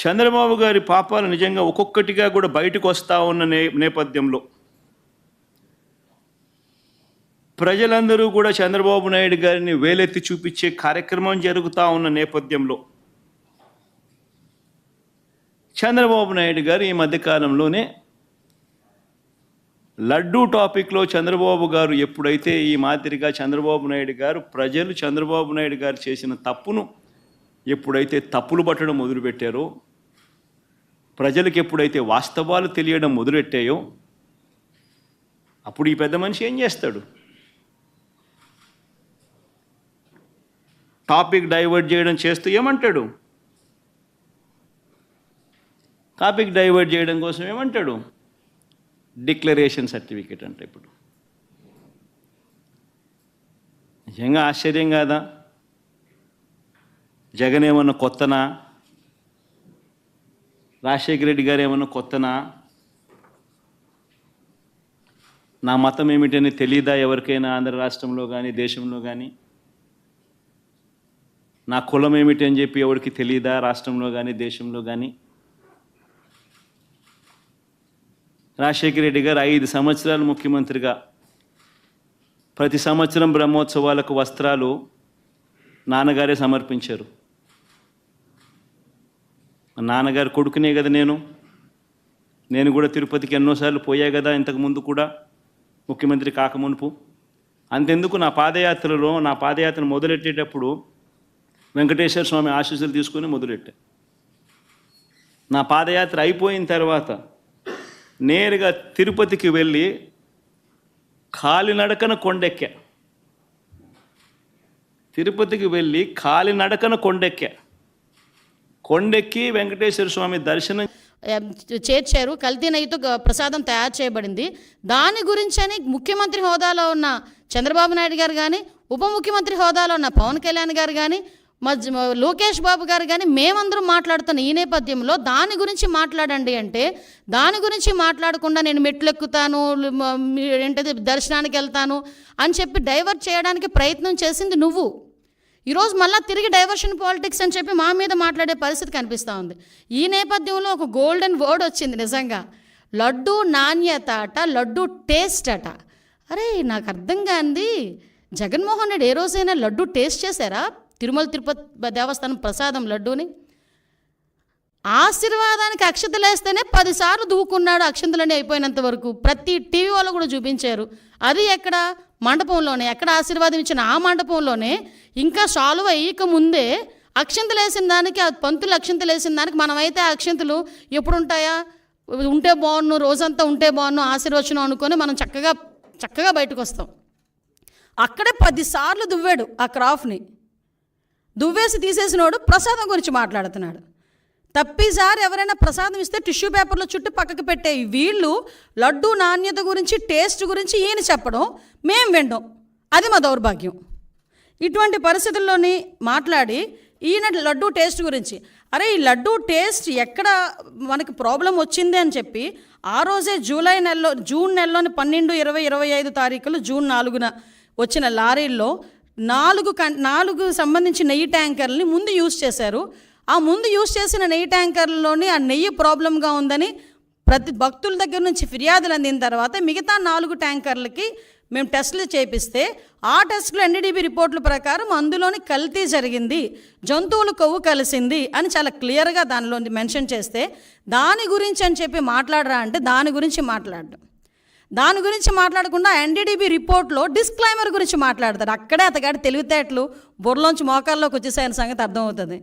చంద్రబాబు గారి పాపాలు నిజంగా ఒక్కొక్కటిగా కూడా బయటకు వస్తూ ఉన్న నేపథ్యంలో ప్రజలందరూ కూడా చంద్రబాబు నాయుడు గారిని వేలెత్తి చూపించే కార్యక్రమం జరుగుతూ ఉన్న నేపథ్యంలో చంద్రబాబు నాయుడు గారు ఈ మధ్యకాలంలోనే లడ్డూ టాపిక్లో చంద్రబాబు గారు ఎప్పుడైతే ఈ మాదిరిగా చంద్రబాబు నాయుడు గారు ప్రజలు చంద్రబాబు నాయుడు గారు చేసిన తప్పును ఎప్పుడైతే తప్పులు పట్టడం మొదలుపెట్టారో, ప్రజలకు ఎప్పుడైతే వాస్తవాలు తెలియడం మొదలెట్టాయో, అప్పుడు ఈ పెద్ద మనిషి ఏం చేస్తాడు? టాపిక్ డైవర్ట్ చేయడం చేస్తూ ఏమంటాడు? టాపిక్ డైవర్ట్ చేయడం కోసం ఏమంటాడు? డిక్లరేషన్ సర్టిఫికేట్ అంటే ఇప్పుడు నిజంగా ఆశ్చర్యం కాదా? జగన్ ఏమన్నా కొత్తనా? రాజశేఖర రెడ్డి గారు ఏమన్నా కొత్తనా? నా మతం ఏమిటని తెలీదా ఎవరికైనా ఆంధ్ర రాష్ట్రంలో కానీ దేశంలో కానీ? నా కులం ఏమిటి అని చెప్పి ఎవరికి తెలీదా రాష్ట్రంలో కానీ దేశంలో కానీ? రాజశేఖర రెడ్డి గారు 5 సంవత్సరాలు ముఖ్యమంత్రిగా ప్రతి సంవత్సరం బ్రహ్మోత్సవాలకు వస్త్రాలు నాన్నగారే సమర్పించారు. నాన్నగారు కొడుకునే కదా నేను కూడా తిరుపతికి ఎన్నోసార్లు పోయా కదా ఇంతకుముందు కూడా ముఖ్యమంత్రి కాకమునుపు. అంతెందుకు నా పాదయాత్ర మొదలెట్టేటప్పుడు వెంకటేశ్వర స్వామి ఆశీస్సులు తీసుకొని మొదలెట్టా. నా పాదయాత్ర అయిపోయిన తర్వాత నేరుగా తిరుపతికి వెళ్ళి కాలినడకన కొండెక్కా. తిరుపతికి వెళ్ళి కాలినడకన కొండెక్కి వెంకటేశ్వర స్వామి దర్శనం చేర్చారు. కల్తీ నెయ్యితో ప్రసాదం తయారు చేయబడింది. దాని గురించని ముఖ్యమంత్రి హోదాలో ఉన్న చంద్రబాబు నాయుడు గారు కానీ, ఉప ముఖ్యమంత్రి హోదాలో ఉన్న పవన్ కళ్యాణ్ గారు కానీ, లోకేష్ బాబు గారు కానీ మేమందరం మాట్లాడుతున్న ఈ నేపథ్యంలో దాని గురించి మాట్లాడండి అంటే, దాని గురించి మాట్లాడకుండా నేను మెట్లు ఎక్కుతాను, ఏంటది దర్శనానికి వెళ్తాను అని చెప్పి డైవర్ట్ చేయడానికి ప్రయత్నం చేసింది నువ్వు. ఈరోజు మళ్ళీ తిరిగి డైవర్షన్ పాలిటిక్స్ అని చెప్పి మా మీద మాట్లాడే పరిస్థితి కనిపిస్తూ ఉంది. ఈ నేపథ్యంలో ఒక గోల్డెన్ వర్డ్ వచ్చింది నిజంగా. లడ్డు నాణ్యత అట, లడ్డు టేస్ట్ అట. అరే నాకు అర్థం కాంది, జగన్మోహన్ రెడ్డి ఏ రోజైనా లడ్డు టేస్ట్ చేశారా? తిరుమల తిరుపతి దేవస్థానం ప్రసాదం లడ్డూని ఆశీర్వాదానికి అక్షతలు వేస్తేనే 10 సార్లు దూకున్నాడు. అక్షంతలన్నీ అయిపోయినంత వరకు ప్రతి టీవీ వాళ్ళు కూడా చూపించారు. అది ఎక్కడ? మండపంలోనే. ఎక్కడ ఆశీర్వాదం ఇచ్చిన ఆ మండపంలోనే. ఇంకా సాల్వ్ అయ్యక ముందే అక్షంతలు వేసిన దానికి, ఆ పంతులు అక్షంతలు వేసిన దానికి మనమైతే ఆ అక్షంతలు ఎప్పుడు ఉంటాయా? ఉంటే బాగున్ను, రోజంతా ఉంటే బాగున్ను, ఆశీర్వచనం అనుకొని మనం చక్కగా బయటకు వస్తాం. అక్కడే 10 సార్లు దువ్వాడు ఆ క్రాఫ్ని. దువ్వేసి తీసేసినోడు ప్రసాదం గురించి మాట్లాడుతున్నాడు. తప్పిసారి ఎవరైనా ప్రసాదం ఇస్తే టిష్యూ పేపర్లో చుట్టూ పక్కకు పెట్టే వీళ్ళు లడ్డు నాణ్యత గురించి, టేస్ట్ గురించి ఈయన చెప్పడం, మేం వినడం, అది మా దౌర్భాగ్యం. ఇటువంటి పరిస్థితుల్లోని మాట్లాడి ఈయన లడ్డు టేస్ట్ గురించి, అరే ఈ లడ్డు టేస్ట్ ఎక్కడ మనకి ప్రాబ్లం వచ్చింది అని చెప్పి ఆ రోజే జూన్ నెలలోని 12, 20, 25 తారీఖులు, జూన్ 4న వచ్చిన లారీల్లో 4 సంబంధించి నెయ్యి ట్యాంకర్లని ముందు యూజ్ చేశారు. ఆ ముందు యూజ్ చేసిన నెయ్యి ట్యాంకర్లలోని ఆ నెయ్యి ప్రాబ్లంగా ఉందని ప్రతి భక్తుల దగ్గర నుంచి ఫిర్యాదులు అందిన తర్వాత మిగతా 4 ట్యాంకర్లకి మేము టెస్టులు చేపిస్తే ఆ టెస్టులు ఎన్డీడీబీ రిపోర్టుల ప్రకారం అందులోని కల్తీ జరిగింది, జంతువుల కొవ్వు కలిసింది అని చాలా క్లియర్గా దానిలో మెన్షన్ చేస్తే, దాని గురించి అని చెప్పి మాట్లాడరా అంటే దాని గురించి మాట్లాడకుండా ఎన్డీడీబీ రిపోర్ట్లో డిస్క్లైమర్ గురించి మాట్లాడతారు. అక్కడే అతగాడి తెలివితేటలు బుర్రలోంచి మోకాల్లోకి వచ్చేసాయని సంగతి అర్థమవుతుంది.